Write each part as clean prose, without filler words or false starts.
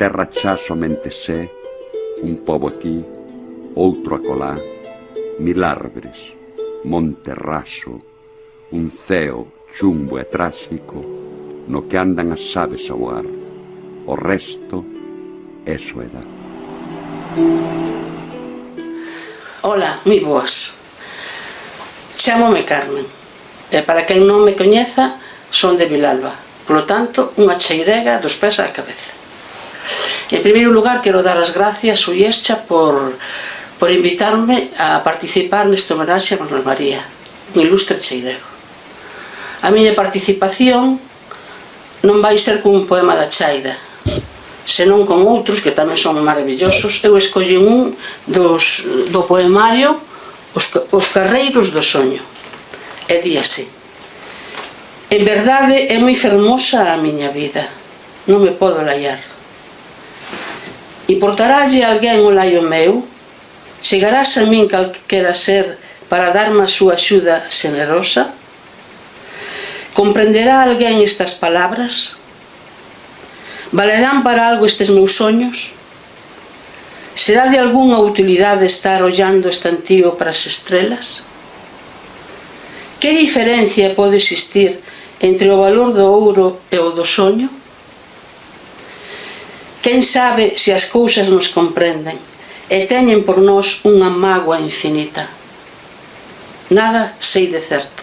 terra xa somente sé, un pobo aquí, outro acolá, mil árbores, monte raso, un ceo chumbo e tráxico no que andan as aves a voar. O resto é soedad. Ola, moi boas. Chámome Carmen, e para quen non me coñeza, son de Vilalba. Por lo tanto, unha cheirega dos pés á cabeza. En primeiro lugar, quero dar as gracias a Ullescha por invitarme a participar neste homenaxe a Manuel María, un ilustre cheirego. A miña participación non vai ser con un poema da chaira, senón con outros que tamén son maravillosos. Eu escollen un do poemario Os carreiros do soño. E di así: en verdade é moi fermosa a miña vida, non me podo laiar. Importarálle a alguén o laio meu? Chegarás a min calquera ser para darme a súa axuda xenerosa? Comprenderá alguén estas palabras? Valerán para algo estes meus soños? Será de algunha utilidade estar ollando estantío para as estrelas? Que diferencia pode existir entre o valor do ouro e o do soño? Quen sabe se as cousas nos comprenden e teñen por nós unha mágoa infinita? Nada sei de certo.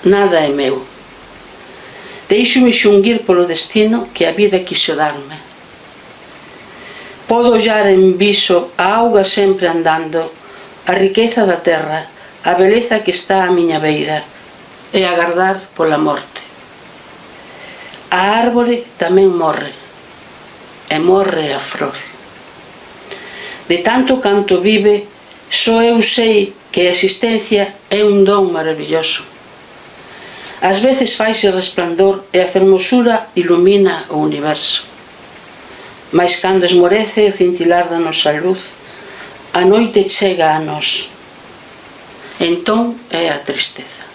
Nada é meu. Deixo-me xunguir polo destino que a vida quixo darme. Podo ollar en viso a auga sempre andando, a riqueza da terra, a beleza que está á miña beira, e agardar pola morte. A árbore tamén morre, e morre a flor. De tanto canto vive, só eu sei que a existencia é un don maravilloso. Ás veces faise resplandor e a fermosura ilumina o universo. Mais cando esmorece o cintilar da nosa luz, a noite chega a nós. Entón é a tristeza.